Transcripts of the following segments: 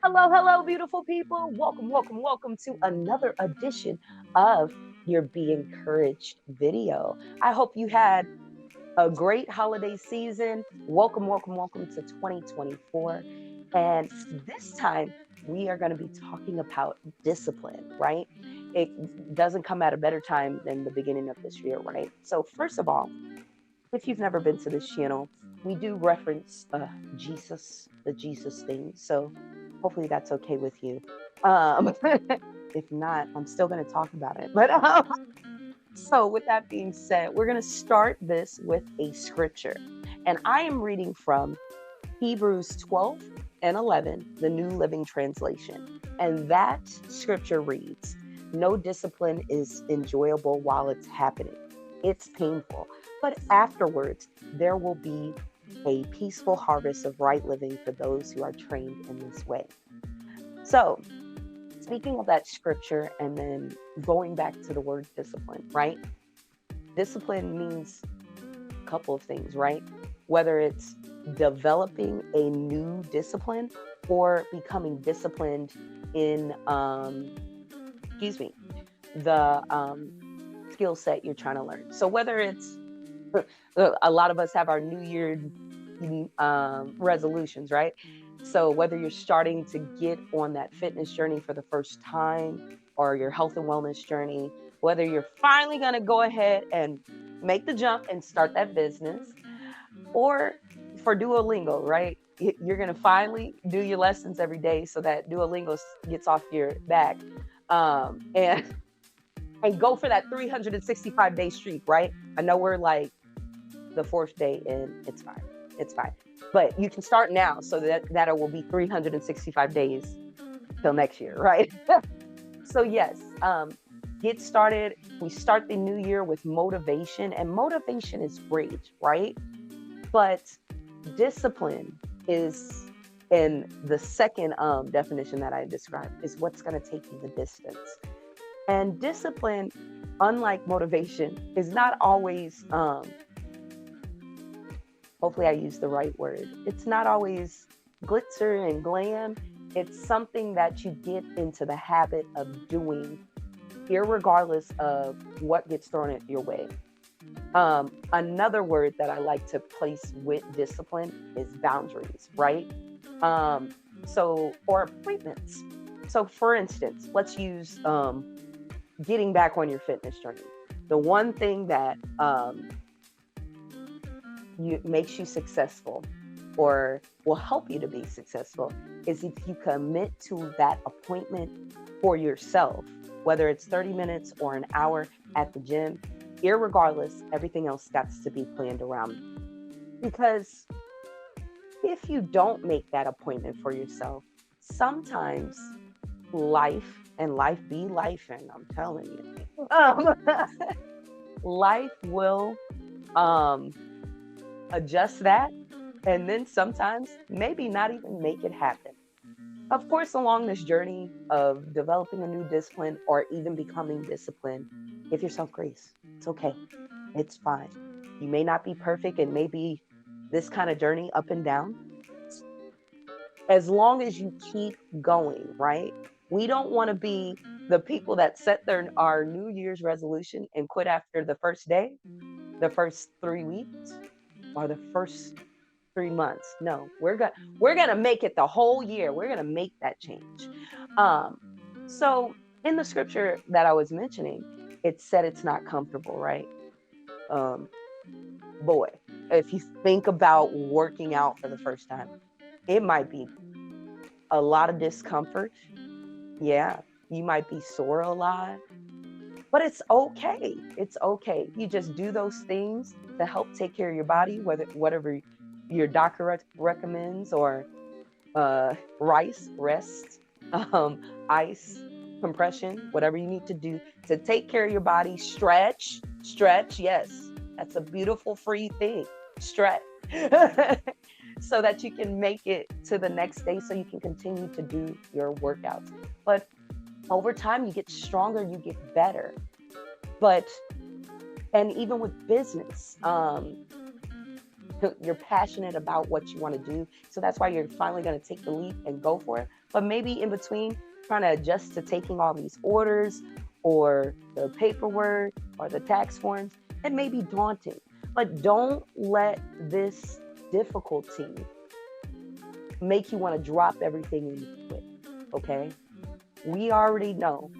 Hello, hello, beautiful people. Welcome, welcome, welcome to another edition of your Be Encouraged video. I hope you had a great holiday season. Welcome, welcome, welcome to 2024. And this time we are going to be talking about discipline, right? It doesn't come at a better time than the beginning of this year, right? So, first of all, if you've never been to this channel, we do reference Jesus, the Jesus thing. So hopefully that's okay with you. Um, if not, I'm still going to talk about it. So, with that being said, we're going to start this with a scripture. And I am reading from Hebrews 12 and 11, the New Living Translation. And that scripture reads, "No discipline is enjoyable while it's happening. It's painful, but afterwards there will be a peaceful harvest of right living for those who are trained in this way." So, speaking of that scripture and then going back to the word discipline, right? Discipline means a couple of things, right? Whether it's developing a new discipline or becoming disciplined in, excuse me, the skill set you're trying to learn. So whether it's a lot of us have our New Year resolutions, right? So whether you're starting to get on that fitness journey for the first time or your health and wellness journey, whether you're finally going to go ahead and make the jump and start that business, or for Duolingo, right? You're going to finally do your lessons every day so that Duolingo gets off your back. And and go for that 365-day streak, right? I know we're like the fourth day and it's fine. It's fine. But you can start now so that it will be 365 days till next year, right? So yes, get started. We start the new year with motivation, and motivation is great, right? But discipline is, in the second definition that I described, is what's going to take you the distance. And discipline, unlike motivation, is not always, hopefully I use the right word, it's not always glitzer and glam. It's something that you get into the habit of doing, irregardless of what gets thrown at your way. Another word that I like to place with discipline is boundaries, right? Or appointments. So, for instance, let's use getting back on your fitness journey. The one thing that makes you successful or will help you to be successful is if you commit to that appointment for yourself, whether it's 30 minutes or an hour at the gym. Irregardless, everything else got to be planned around. Because if you don't make that appointment for yourself, sometimes life be life, and I'm telling you, life will adjust that, and then sometimes maybe not even make it happen. Of course, along this journey of developing a new discipline or even becoming disciplined, give yourself grace. It's okay. It's fine. You may not be perfect, and maybe this kind of journey up and down. As long as you keep going, right? We don't want to be the people that set our New Year's resolution and quit after the first day, the first 3 weeks, or the first 3 months. No, we're gonna make it the whole year. We're gonna make that change. So in the scripture that I was mentioning, it said it's not comfortable, right? Um, Boy, if you think about working out for the first time, it might be a lot of discomfort. Yeah, you might be sore a lot, but it's okay. It's okay. You just do those things to help take care of your body, whatever your doctor recommends, or rest, ice, compression, whatever you need to do to take care of your body. Stretch. Yes, that's a beautiful free thing. Stretch. So that you can make it to the next day so you can continue to do your workouts. But over time, you get stronger, you get better. But, and even with business, you're passionate about what you want to do. So that's why you're finally going to take the leap and go for it. But maybe in between, trying to adjust to taking all these orders or the paperwork or the tax forms, it may be daunting. But don't let this difficulty make you want to drop everything and quit. Okay? We already know,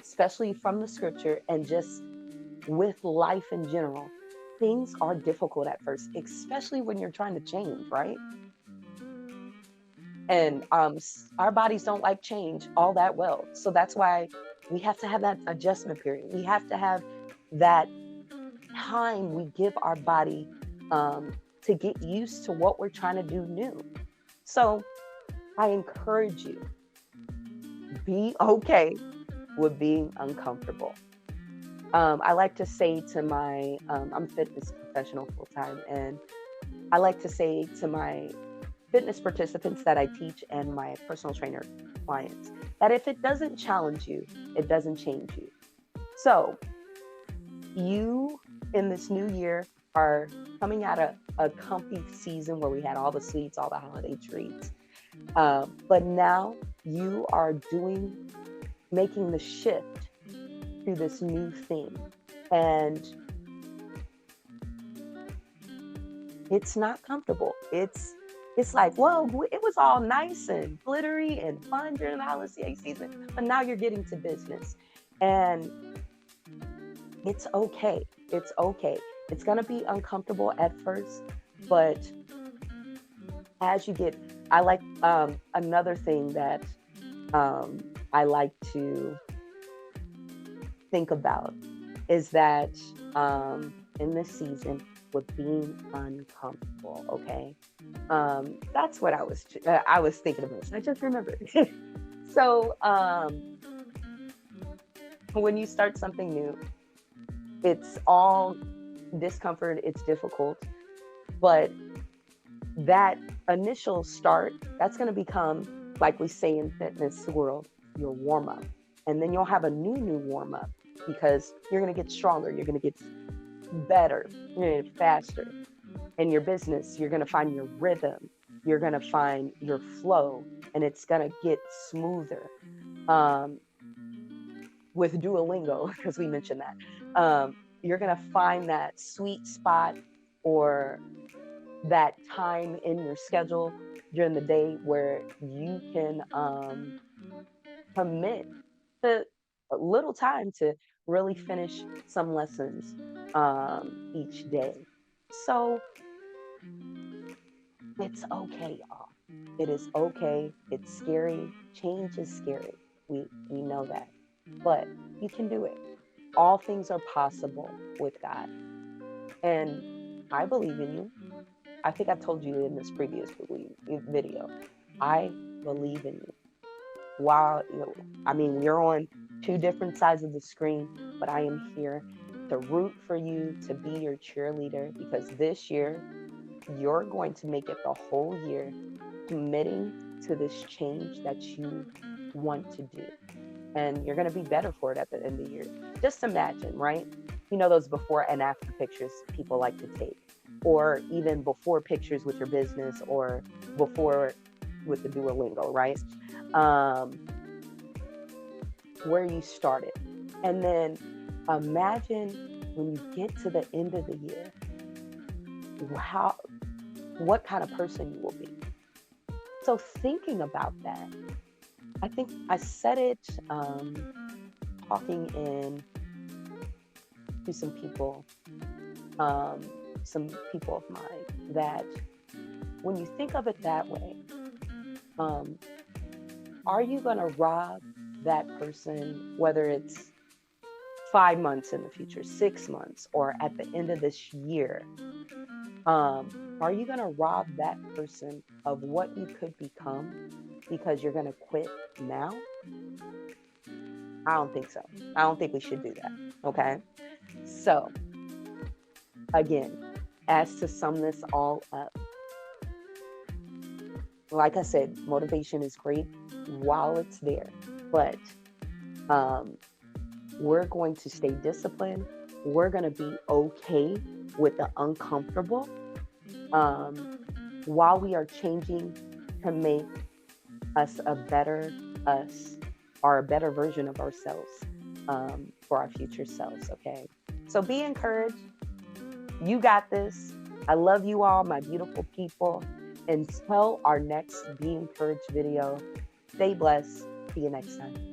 especially from the scripture and just with life in general, things are difficult at first, especially when you're trying to change, right? And our bodies don't like change all that well. So that's why we have to have that adjustment period. We have to have that time we give our body to get used to what we're trying to do new. So I encourage you, be okay with being uncomfortable. I like to say to my, I'm a fitness professional full time, and I like to say to my fitness participants that I teach and my personal trainer clients that if it doesn't challenge you, it doesn't change you. So you in this new year are coming out of a comfy season where we had all the sweets, all the holiday treats. But now you are making the shift to this new thing. And it's not comfortable. It's like, well, it was all nice and glittery and fun during the holiday season, but now you're getting to business. And it's okay. It's okay. It's going to be uncomfortable at first, but as you get, I like another thing that I like to think about is that in this season with being uncomfortable, okay? That's what I was thinking about. I just remembered. So when you start something new, it's all discomfort, it's difficult, but that initial start, that's going to become, like we say in fitness world, your warm up. And then you'll have a new warm up because you're going to get stronger, you're going to get better, you're going to get faster. In your business, you're going to find your rhythm, you're going to find your flow, and it's going to get smoother. With Duolingo, because we mentioned that, you're going to find that sweet spot or that time in your schedule during the day where you can commit to a little time to really finish some lessons each day. So it's okay, y'all. It is okay. It's scary. Change is scary. We know that. But you can do it. All things are possible with God. And I believe in you. I think I've told you in this previous video. I believe in you. While you're on two different sides of the screen, but I am here to root for you, to be your cheerleader, because this year you're going to make it the whole year committing to this change that you want to do. And you're going to be better for it at the end of the year. Just imagine, right? You know, those before and after pictures people like to take, or even before pictures with your business, or before with the Duolingo, right? Where you started. And then imagine when you get to the end of the year, what kind of person you will be. So thinking about that, I think I said it talking to some people of mine, that when you think of it that way, are you going to rob that person, whether it's 5 months in the future, 6 months, or at the end of this year? Are you going to rob that person of what you could become because you're going to quit now? I don't think so. I don't think we should do that. Okay. So again, as to sum this all up, like I said, motivation is great while it's there, but we're going to stay disciplined. We're going to be okay with the uncomfortable. um, while we are changing to make us a better us or a better version of ourselves for our future selves. Okay. So be encouraged. You got this. I love you all, my beautiful people. Until our next Be Encouraged video, stay blessed. See you next time.